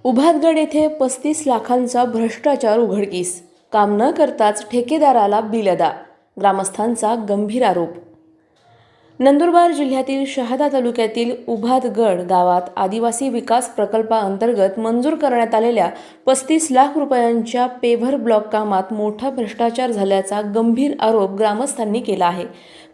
उभातगड येथे 35 लाखांचा भ्रष्टाचार उघडकीस. काम न करताच ठेकेदाराला बिल अदा. ग्रामस्थांचा गंभीर आरोप. नंदुरबार जिल्ह्यातील शहादा तालुक्यातील उभातगड गावात आदिवासी विकास प्रकल्पाअंतर्गत मंजूर करण्यात आलेल्या 35 लाख रुपयांच्या पेव्हर ब्लॉक कामात मोठा भ्रष्टाचार झाल्याचा गंभीर आरोप ग्रामस्थांनी केला आहे.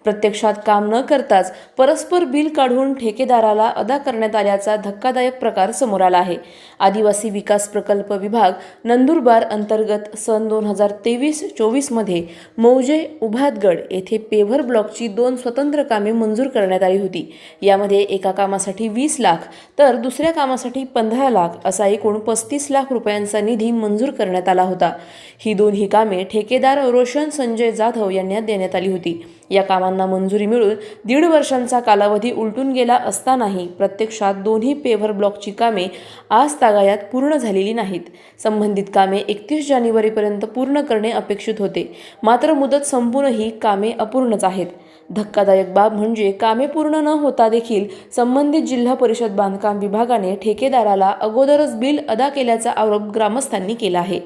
प्रत्यक्षात काम न करताच परस्पर बिल काढून ठेकेदाराला अदा करण्यात आल्याचा धक्कादायक प्रकार समोर आला आहे. आदिवासी विकास प्रकल्प विभाग नंदुरबार अंतर्गत सन 2023-24 मध्ये मौजे उभातगड येथे पेव्हर ब्लॉकची 2 स्वतंत्र कामे मंजूर करण्यात आली होती. यामध्ये एका कामासाठी 20 लाख तर दुसऱ्या कामासाठी 15 लाख असा एकूण 35 लाख रुपयांचा निधी मंजूर करण्यात आला होता. ही दोन्ही कामे ठेकेदार रोशन संजय जाधव यांना देण्यात आली होती. या कामांना मंजुरी मिळून 1.5 वर्षांचा कालावधी उलटून गेला असतानाही प्रत्यक्षात दोन्ही पेव्हर ब्लॉकची कामे आज तागायत पूर्ण झालेली नाहीत. संबंधित कामे 31 जानेवारीपर्यंत पूर्ण करणे अपेक्षित होते, मात्र मुदत संपूनही कामे अपूर्णच आहेत. धक्कादायक बाब म्हणजे कामे पूर्ण न होता देखील संबंधित जिल्हा परिषद बांधकाम विभागाने ठेकेदाराला अगोदरच बिल अदा केल्याचा आरोप ग्रामस्थांनी केला आहे.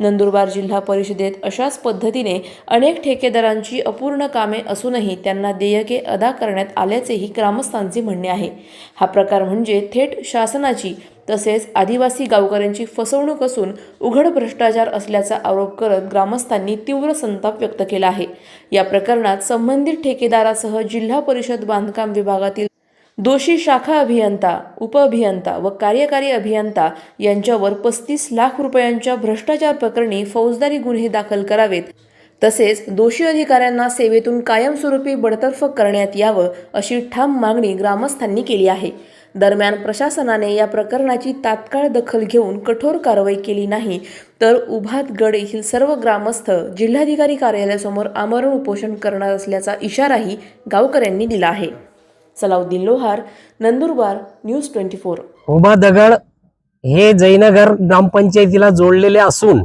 नंदुरबार जिल्हा परिषदेत अशाच पद्धतीने अनेक ठेकेदारांची अपूर्ण कामे असूनही त्यांना देयके अदा करण्यात आल्याचेही ग्रामस्थांचे म्हणणे आहे. हा प्रकार म्हणजे थेट शासनाची तसेच आदिवासी गावकऱ्यांची फसवणूक असून उघड भ्रष्टाचार असल्याचा आरोप करत ग्रामस्थांनी तीव्र संताप व्यक्त केला आहे. या प्रकरणात संबंधित ठेकेदारासह जिल्हा परिषद बांधकाम विभागातील दोषी शाखा अभियंता, उपअभियंता व कार्यकारी अभियंता यांच्यावर 35 लाख रुपयांच्या भ्रष्टाचार प्रकरणी फौजदारी गुन्हे दाखल करावेत. तसेच दोषी अधिकाऱ्यांना सेवेतून कायमस्वरूपी बडतर्फ करण्यात यावं अशी ठाम मागणी ग्रामस्थांनी केली आहे. दरम्यान प्रशासनाने या प्रकरणाची तात्काळ दखल घेऊन कठोर कारवाई केली नाही तर उभातगड येथील सर्व ग्रामस्थ जिल्हाधिकारी कार्यालयासमोर आमरण उपोषण करणार असल्याचा इशाराही गावकऱ्यांनी दिला आहे. सलाउद्दीन लोहार, नंदुरबार, न्यूज 24. उभातगड हे जयनगर ग्रामपंचायतीला जोडलेले असून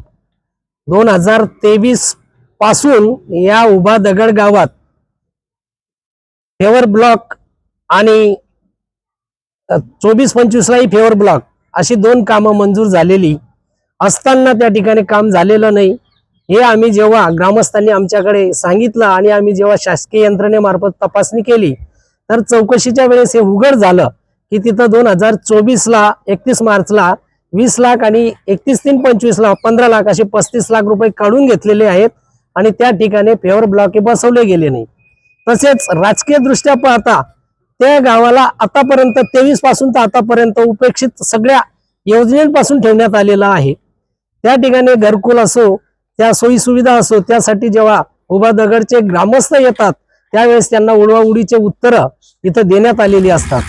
2023 पासून या उभातगड गावात फेवर ब्लॉक आणि 24-25 लाही फेवर ब्लॉक अशी 2 कामं मंजूर झालेली असताना त्या ठिकाणी काम झालेलं नाही. हे आम्ही जेव्हा ग्रामस्थांनी आमच्याकडे सांगितलं आणि आम्ही जेव्हा शासकीय यंत्रणेमार्फत तपासणी केली तर चौकशीच्या वेळेस हे उघड झालं की तिथं 2024ला 31 मार्चला 20 लाख आणि 31/3/25ला 15 लाख असे 35 लाख रुपये काढून घेतलेले आहेत आणि त्या ठिकाणी फेवर ब्लॉक बसवले गेले नाही. तसेच राजकीय दृष्ट्या पाहता त्या गावाला आतापर्यंत 23 पासून तर आतापर्यंत उपेक्षित सगळ्या योजनेपासून ठेवण्यात आलेला आहे. त्या ठिकाणी घरकुल असो, त्या सोयी सुविधा असो, त्यासाठी जेव्हा उभातगडचे ग्रामस्थ येतात त्यावेळेस त्यांना उडवाउडीचे उत्तरं इथं देण्यात आलेली असतात.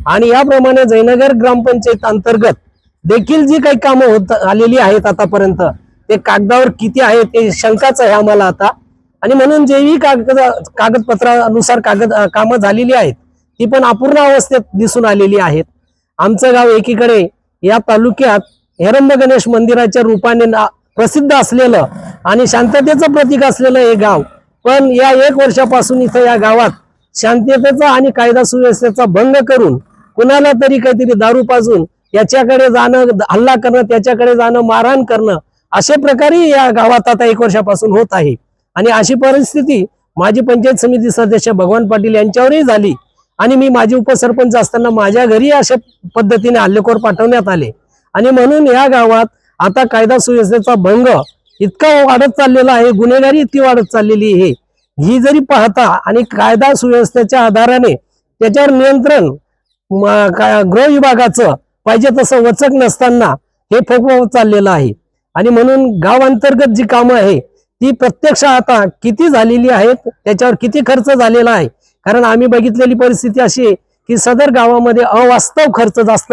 आणि याप्रमाणे जयनगर ग्रामपंचायत अंतर्गत देखील जी काही कामं होत आलेली आहेत आतापर्यंत ते कागदावर किती आहेत ते शंकाच आहे आम्हाला आता. आणि म्हणून जेही कागदपत्रानुसार कामं झालेली आहेत ती पण अपूर्ण अवस्थेत दिसून आलेली आहेत. आमचं गाव एकीकडे या तालुक्यात हेरंब गणेश मंदिराच्या रूपाने प्रसिद्ध असलेलं आणि शांततेचं प्रतीक असलेलं हे गाव, पण या 1 वर्षापासून इथं या गावात शांततेचा आणि कायदा सुव्यवस्थेचा भंग करून कुणाला तरी काहीतरी दारू पाजून याच्याकडे जाणं, हल्ला करणं, त्याच्याकडे जाणं, मारहाण करणं अशा प्रकारे या गावात आता 1 वर्षापासून होत आहे. आणि अशी परिस्थिती माजी पंचायत समिती सदस्य भगवान पाटील यांच्यावरही झाली आणि मी माजी उपसरपंच असताना माझ्या घरी अशा पद्धतीने हल्लेखोर पाठवण्यात आले. आणि म्हणून या गावात आता कायदा सुव्यवस्थेचा भंग इतका वाढत चाललेला आहे, गुन्हेगारी इतकी वाढत चाललेली आहे. ही जरी पाहता आणि कायदा सुव्यवस्थेच्या आधाराने त्याच्यावर नियंत्रण गृह विभागाचं पाहिजे तसं वचक नसताना हे फोकवत चाललेलं आहे. आणि म्हणून गाव अंतर्गत जी कामं आहे ती प्रत्यक्ष आता किती झालेली आहेत, त्याच्यावर किती खर्च झालेला आहे. कारण आम्ही बघितलेली परिस्थिती अशी आहे की सदर गावामध्ये अवास्तव खर्च जास्त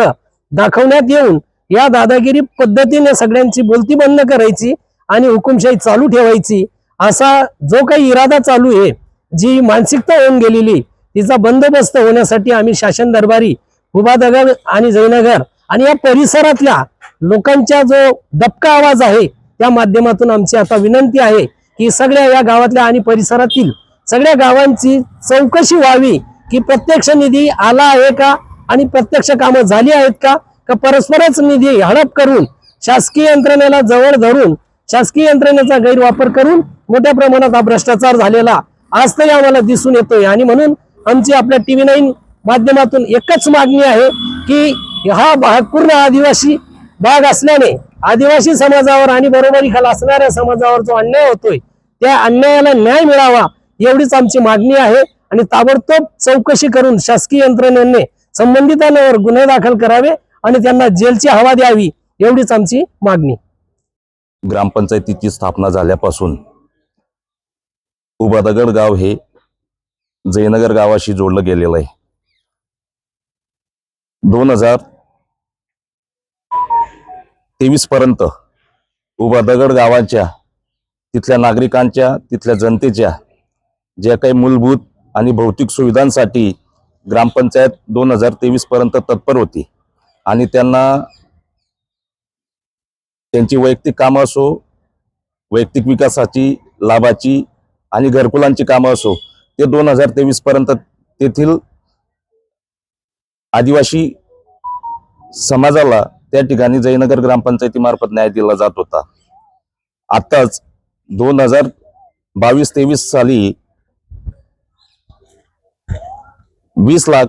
दाखवण्यात येऊन या दादागिरी पद्धतीने सगळ्यांची बोलती बंद करायची आणि हुकुमशाही चालू ठेवायची असा जो काही इरादा चालू आहे, जी मानसिकता होऊन गेलेली, तिचा बंदोबस्त होण्यासाठी आम्ही शासन दरबारी उभातगड आणि जयनगर आणि या परिसरातल्या लोकांचा जो दबका आवाज आहे त्या माध्यमातून आमची आता विनंती आहे की सगळ्या या गावातल्या आणि परिसरातील सगळ्या गावांची चौकशी व्हावी की प्रत्यक्ष निधी आला आहे का आणि प्रत्यक्ष कामं झाली आहेत का का परस्परच निधी हडप करून शासकीय यंत्रणेला जवळ धरून शासकीय यंत्रणेचा गैरवापर करून मोठ्या प्रमाणात हा भ्रष्टाचार झालेला आजही आम्हाला दिसून येतोय. आणि म्हणून आमची आपल्या TV9 माध्यमातून एकच मागणी आहे की हा भाग पूर्ण आदिवासी भाग असल्याने आदिवासी समाजावर आणि बरोबरीखाली असणाऱ्या समाजावर जो अन्याय होतोय त्या अन्यायाला न्याय मिळावा एवढीच आमची मागणी आहे. आणि ताबडतोब चौकशी करून शासकीय यंत्रणेने संबंधितांवर गुन्हे दाखल करावे आणि त्यांना जेलची हवा द्यावी एवढीच आमची मागणी. ग्रामपंचायतीची स्थापना झाल्यापासून उबादगड गाव हे जयनगर गावाशी जोडलं गेलेलं आहे. 2023 पर्यंत उबादगड गावाच्या तिथल्या नागरिकांच्या तिथल्या जनतेच्या ज्या काही मूलभूत आणि भौतिक सुविधांसाठी ग्रामपंचायत 2023 पर्यंत तत्पर होती. आणि त्यांना त्यांची वैयक्तिक कामं असो, वैयक्तिक विकासाची, लाभाची आणि घरकुलांची कामं असो, ते 2023 पर्यंत तेथील आदिवासी समाजाला त्या ठिकाणी जयनगर ग्रामपंचायतीमार्फत न्याय दिला जात होता. आताच 2022-23 साली 20 लाख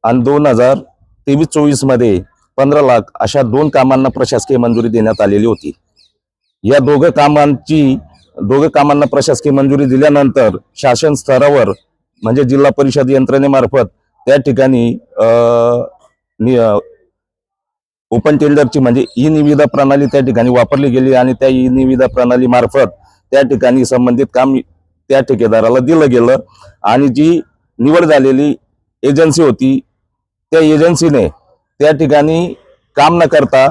आणि 2023-24 मध्ये 15 लाख अशा 2 कामांना प्रशासकीय मंजुरी देण्यात आलेली होती. या दोघं कामांना प्रशासकीय मंजुरी दिल्यानंतर शासन स्तरावर म्हणजे जिल्हा परिषद यंत्रणेमार्फत त्या ठिकाणी ओपन टेंडरची म्हणजे ई निविदा प्रणाली त्या ठिकाणी वापरली गेली आणि त्या ई निविदा प्रणाली मार्फत त्या ठिकाणी संबंधित काम त्या ठेकेदाराला दिलं गेलं. आणि जी निवड झालेली एजन्सी होती त्या एजन्सीने त्या ठिकाणी काम न करता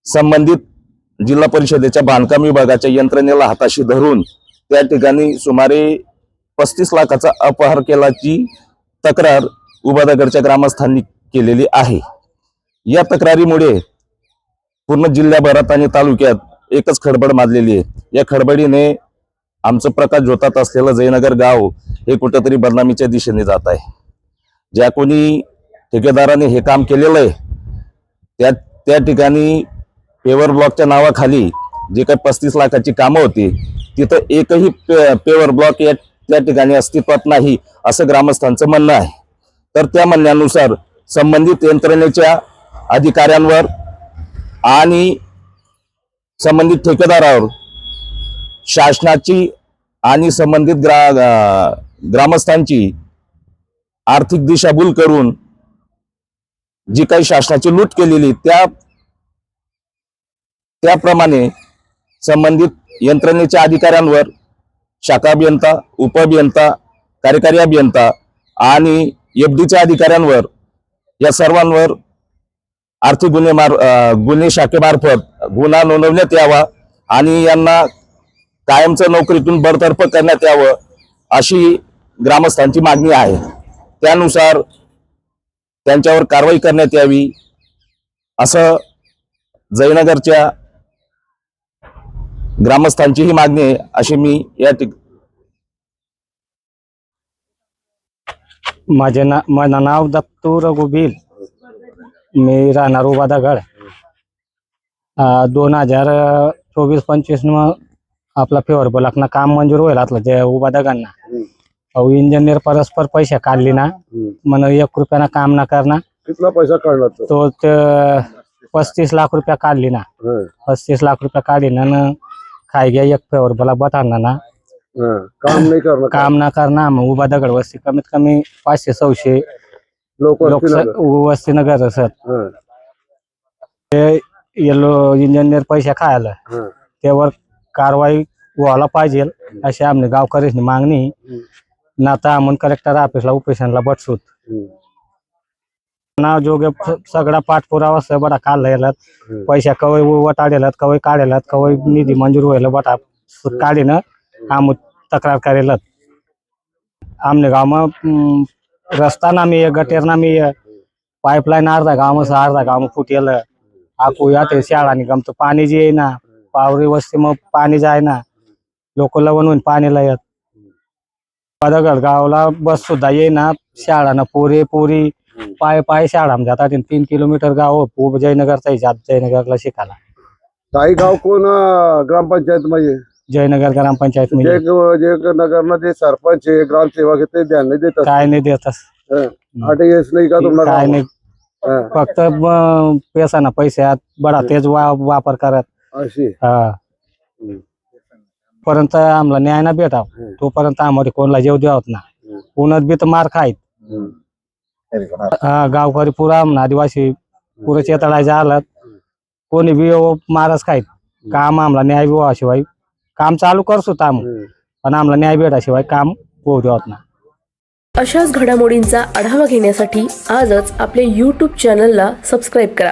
संबंधित जिल्हा परिषदेच्या बांधकाम विभागाच्या यंत्रणेला हाताशी धरून त्या ठिकाणी सुमारे 35 लाखाचा अपहार केल्याची तक्रार उबादागडच्या ग्रामस्थांनी केलेली आहे. या तक्रारीमुळे पूर्ण जिल्ह्याभरात आणि तालुक्यात एकच खडबड माजलेली आहे. या खडबडीने आमचं प्रकाश झोतात असलेलं जयनगर गाव हे कुठेतरी बदनामीच्या दिशेने जात आहे. ज्या कोणी ठेकेदाराने हे काम केलेलं आहे त्या ठिकाणी पेवर ब्लॉकच्या नावाखाली जे काही 35 लाखाची कामं होती तिथं एकही पेवर ब्लॉक त्या ठिकाणी अस्तित्वात नाही असं ग्रामस्थांचं म्हणणं आहे. तर त्या म्हणण्यानुसार संबंधित यंत्रणेच्या अधिकाऱ्यांवर आणि संबंधित ठेकेदारावर शासनाची आणि संबंधित ग्रामस्थांची आर्थिक दिशाभूल करून जी काही शासनाची लूट केलेली त्याप्रमाणे संबंधित यंत्रणेच्या अधिकाऱ्यांवर शाखा अभियंता, उपअभियंता, कार्यकारी अभियंता आणि FDच्या अधिकाऱ्यांवर या सर्वांवर आर्थिक गुन्हे शाखेमार्फत गुन्हा नोंदवण्यात यावा आणि यांना कायमचं नोकरीतून बडतर्फ करण्यात यावं अशी ग्रामस्थांची मागणी आहे. त्यानुसार त्यांच्यावर कारवाई करण्यात यावी असं जयनगरच्या ग्रामस्थांची ही मागणी आहे अशी मी या माझं नाव दत्तू रघुबील. मी राहणार उबादागड. 2024-25 आपला फेवर ब्लॉकना काम मंजूर होईल आपलं जे उबादागडना. इंजिनियर परस्पर पैसे काढली ना मन 1 रुपयाना काम ना करना. कितना पैसा काढला तो 35 लाख रुपया काढली ना. 35 लाख रुपया काढली ना खाई गया 1 फेवर ब्लॉक बताना ना काम ना करना. मग उबादागड वस्ती कमीत कमी 500-600 लोक वस्ती नगर सर ते इंजिनियर पैसे खायला त्यावर कारवाई व्हायला पाहिजे अशी आमने गावकऱ्यांनी मागणी. नाता आम्ही कलेक्टर ऑफिसला उपेशनला बटसूत नाव जोगे सगळा पाठपुरावा बडा काढला. पैसा कवय वटाडेलात कवय काढेलात कवय निधी मंजूर व्हायला बटा काढीन आम तक्रार करेलात. आमने गाव में रस्ता ना मी गटेर ना मी पाइपलाइन अर्धा गाव में फुटेल. आखू याते शाळा निगम तो पाणी जे ना पावरी वस्ती मग पाणी जाय ना लोक लवून पाणीला येत. उबादागड गावला बस सुद्धा ये ना शाळा ना पोरी पाय पाय शाळा जातात 3 किलोमीटर गाव जयनगरचा जयनगरला शिकायला. काही गाव कोण ग्रामपंचायत मध्ये जयनगर ग्रामपंचायत जे म्हणजे जे नगरमध्ये सरपंच आहे ग्रामसेवक आहे ते ध्यान नाही देतात. काय नाही देतस येस नाही का तुम्हाला काय नाही फक्त पैसा पैशात बडा तेच वापर करत अशी हा. परंतु आम्हाला न्याय ना भेटा तोपर्यंत आम्हाला कोणाला जेव देवत ना. पुण्यात बी तर मार खायत. गावकरी पुरा आदिवासी पुरे चेतळायच्या आलात कोणी बी मारच खायत. काम आम्हाला न्याय शिवाय काम चालू करसो पण आम्हाला न्याय भेटाशिवाय काम होऊ देवत ना. अशाच घडामोडींचा आढावा घेण्यासाठी आजच आपल्या YouTube चॅनलला सबस्क्राईब करा.